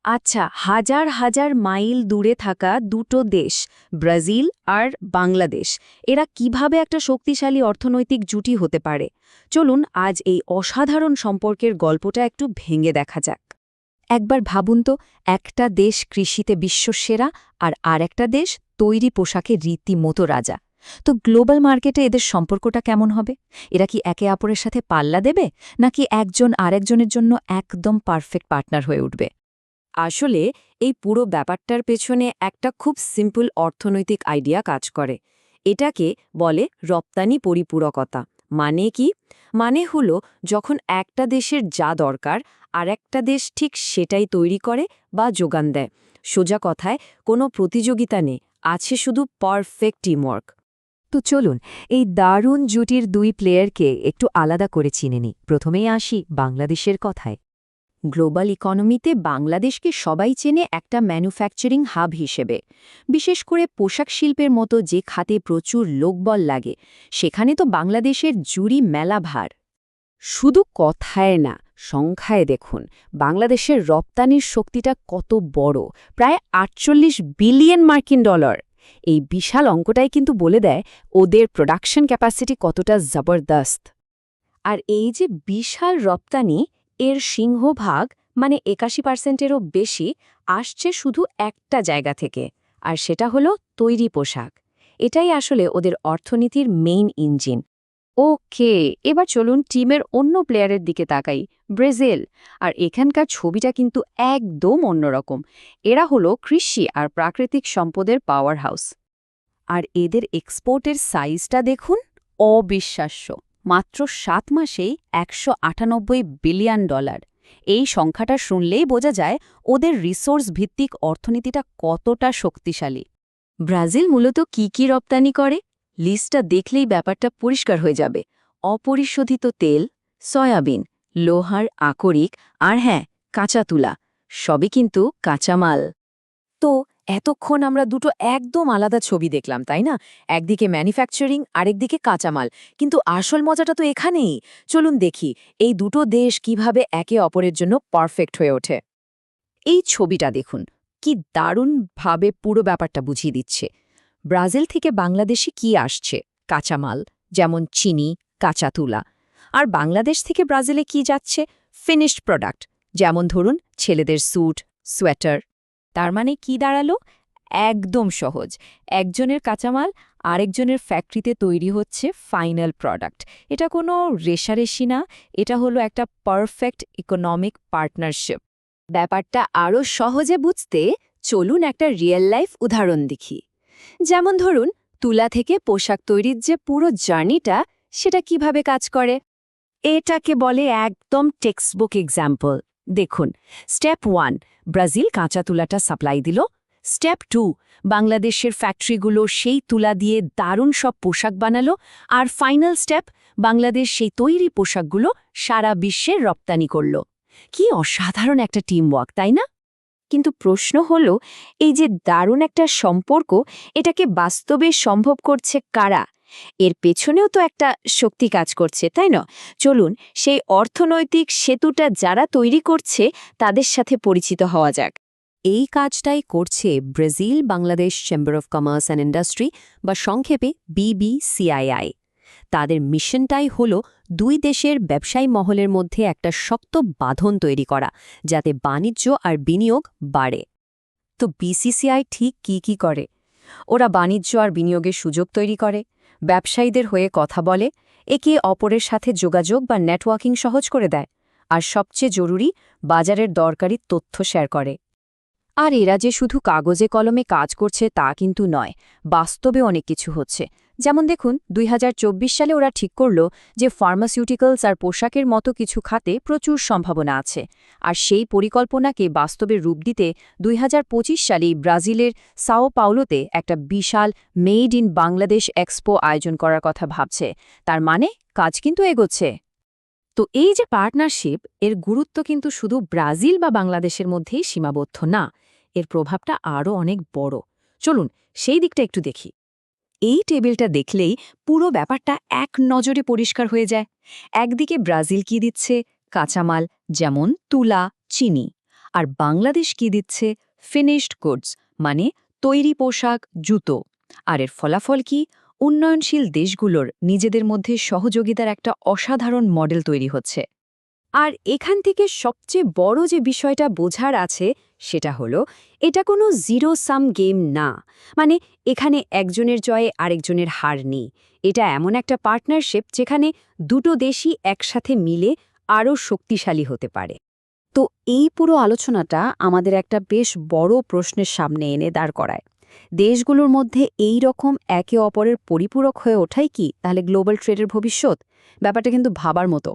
আচ্ছা, হাজার হাজার মাইল দূরে থাকা দুটো দেশ, ব্রাজিল আর বাংলাদেশ, এরা কিভাবে একটা শক্তিশালী অর্থনৈতিক জুটি হতে পারে? চলুন আজ এই অসাধারণ সম্পর্কের গল্পটা একটু ভেঙে দেখা যাক। একবার ভাবুন তো, একটা দেশ কৃষিতে বিশ্বসেরা আর আরেকটা দেশ তৈরি পোশাকে রীতিমতো রাজা। তো গ্লোবাল মার্কেটে এদের সম্পর্কটা কেমন হবে? এরা কি একে অপরের সাথে পাল্লা দেবে, নাকি একজন আরেকজনের জন্য একদম পারফেক্ট পার্টনার হয়ে উঠবে? আসলে এই পুরো ব্যাপারটার পেছনে একটা খুব সিম্পল অর্থনৈতিক আইডিয়া কাজ করে। এটাকে বলে রপ্তানি পরিপূরকতা। মানে কি? মানে হলো, যখন একটা দেশের যা দরকার আর একটা দেশ ঠিক সেটাই তৈরি করে বা যোগান দেয়। সোজা কথায় কোনো প্রতিযোগিতা নেই, আছে শুধু পারফেক্ট টিমওয়ার্ক। তো চলুন এই দারুণ জুটির দুই প্লেয়ারকে একটু আলাদা করে চিনে নিই। প্রথমেই আসি বাংলাদেশের কথায়। গ্লোবাল ইকোনমিতে বাংলাদেশকে সবাই চেনে একটা ম্যানুফ্যাকচারিং হাব হিসেবে। বিশেষ করে পোশাক শিল্পের মতো যে খাতে প্রচুর লোকবল লাগে, সেখানে তো বাংলাদেশের জুরি মেলা ভার। শুধু কথায় না, সংখ্যায় দেখুন বাংলাদেশের রপ্তানির শক্তিটা কত বড়, প্রায় ৪৮ বিলিয়ন মার্কিন ডলার। এই বিশাল অঙ্কটাই কিন্তু বলে দেয় ওদের প্রোডাকশন ক্যাপাসিটি কতটা জবরদস্ত। আর এই যে বিশাল রপ্তানি, এর সিংহভাগ মানে ৮১%-এরও বেশি আসছে শুধু একটা জায়গা থেকে, আর সেটা হলো তৈরি পোশাক। এটাই আসলে ওদের অর্থনীতির মেইন ইঞ্জিন। ওকে, এবার চলুন টিমের অন্য প্লেয়ারের দিকে তাকাই, ব্রাজিল। আর এখানকার ছবিটা কিন্তু একদম অন্যরকম। এরা হলো কৃষি আর প্রাকৃতিক সম্পদের পাওয়ার হাউস। আর এদের এক্সপোর্টের সাইজটা দেখুন, অবিশ্বাস্য। মাত্র ৭ মাসেই ১৯৮ বিলিয়ন ডলার। এই সংখ্যাটা শুনলেই বোঝা যায় ওদের রিসোর্স ভিত্তিক অর্থনীতিটা কতটা শক্তিশালী। ব্রাজিল মূলত কি কি রপ্তানি করে? লিস্টটা দেখলেই ব্যাপারটা পরিষ্কার হয়ে যাবে। অপরিশোধিত তেল, সয়াবিন, লোহার আকরিক আর হ্যাঁ, কাঁচা তুলা, সবই কিন্তু কাঁচামাল। তো এতক্ষণ আমরা দুটো একদম আলাদা ছবি দেখলাম, তাই না? একদিকে ম্যানুফ্যাকচারিং, আরেকদিকে কাঁচামাল। কিন্তু আসল মজাটা তো এখানেই। চলুন দেখি এই দুটো দেশ কিভাবে একে অপরের জন্য পারফেক্ট হয়ে ওঠে। এই ছবিটা দেখুন, কি দারুণভাবে পুরো ব্যাপারটা বুঝিয়ে দিচ্ছে। ব্রাজিল থেকে বাংলাদেশে কি আসছে? কাঁচামাল, যেমন চিনি, কাঁচা তুলা। আর বাংলাদেশ থেকে ব্রাজিলে কি যাচ্ছে? ফিনিশড প্রোডাক্ট, যেমন ধরুন ছেলেদের স্যুট, সোয়েটার। তার মানে কি দাঁড়ালো? একদম সহজ, একজনের কাঁচামাল আরেকজনের ফ্যাক্টরিতে তৈরি হচ্ছে ফাইনাল প্রোডাক্ট। এটা কোনো রেশারেশি না, এটা হলো একটা পারফেক্ট ইকোনমিক পার্টনারশিপ। ব্যাপারটা আরও সহজে বুঝতে চলুন একটা রিয়েল লাইফ উদাহরণ দেখি। যেমন ধরুন, তুলা থেকে পোশাক তৈরির যে পুরো জার্নিটা, সেটা কিভাবে কাজ করে। এটাকে বলে একদম টেক্সটবুক এক্সাম্পল। দেখুন, স্টেপ 1, ব্রাজিল কাঁচা তুলাটা সাপ্লাই দিল। স্টেপ 2, বাংলাদেশের ফ্যাক্টরিগুলো সেই তুলা দিয়ে দারুণ সব পোশাক বানালো। আর ফাইনাল স্টেপ, বাংলাদেশ সেই তৈরি পোশাকগুলো সারা বিশ্বে রপ্তানি করল। কি অসাধারণ একটা টিমওয়ার্ক, তাই না? কিন্তু প্রশ্ন হলো, এই যে দারুণ একটা সম্পর্ক, এটাকে বাস্তবে সম্ভব করছে কারা? এর পেছনেও তো একটা শক্তি কাজ করছে, তাই না? চলুন সেই অর্থনৈতিক সেতুটা যারা তৈরি করছে তাদের সাথে পরিচিত হওয়া যাক। এই কাজটাই করছে Brazil Bangladesh chamber of commerce and industry, বা সংক্ষেপে BBCII। তাদের মিশনটাই হলো দুই দেশের ব্যবসায়ী মহলের মধ্যে একটা শক্ত বাঁধন তৈরি করা, যাতে বাণিজ্য আর বিনিয়োগ বাড়ে। তো BCCI ঠিক কি করে? ওরা বাণিজ্য আর বিনিয়োগের সুযোগ তৈরি করে, ব্যবসায়ীদের হয়ে কথা বলে, একে অপরের সাথে যোগাযোগ বা নেটওয়ার্কিং সহজ করে দেয়, আর সবচেয়ে জরুরি, বাজারের দরকারি তথ্য শেয়ার করে। আর এরা যে শুধু কাগজে কলমে কাজ করছে তা কিন্তু নয়, বাস্তবে অনেক কিছু হচ্ছে। যেমন দেখুন, ২০২৪ সালে ওরা ঠিক করল যে ফার্মাসিউটিক্যালস আর পোশাকের মতো কিছু খাতে প্রচুর সম্ভাবনা আছে। আর সেই পরিকল্পনাকে বাস্তবে রূপ দিতে ২০২৫ সালে ব্রাজিলের সাও পাওলোতে একটা বিশাল মেড ইন বাংলাদেশ এক্সপো আয়োজন করার কথা ভাবছে। তার মানে কাজ কিন্তু এগোচ্ছে। তো এই যে পার্টনারশিপ, এর গুরুত্ব কিন্তু শুধু ব্রাজিল বা বাংলাদেশের মধ্যেই সীমাবদ্ধ না, এর প্রভাবটা আরও অনেক বড়। চলুন সেই দিকটা একটু দেখি। এই টেবিলটা দেখলেই পুরো ব্যাপারটা এক নজরে পরিষ্কার হয়ে যায়। একদিকে ব্রাজিল কি দিচ্ছে? কাঁচামাল, যেমন তুলা, চিনি। আর বাংলাদেশ কি দিচ্ছে? ফিনিশড গুডস, মানে তৈরি পোশাক, জুতো। আর এর ফলাফল কি? উন্নয়নশীল দেশগুলোর নিজেদের মধ্যে সহযোগিতার একটা অসাধারণ মডেল তৈরি হচ্ছে। আর এখান থেকে সবচেয়ে বড় যে বিষয়টা বোঝার আছে সেটা হলো, এটা কোনো জিরো সাম গেম না। মানে এখানে একজনের জয়ে আরেকজনের হার নেই। এটা এমন একটা পার্টনারশিপ যেখানে দুটো দেশই একসাথে মিলে আরও শক্তিশালী হতে পারে। তো এই পুরো আলোচনাটা আমাদের একটা বেশ বড় প্রশ্নের সামনে এনে দাঁড় করায়। দেশগুলোর মধ্যে এই রকম একে অপরের পরিপূরক হয়ে ওঠাই কি তাহলে গ্লোবাল ট্রেডের ভবিষ্যৎ? ব্যাপারটা কিন্তু ভাবার মতো।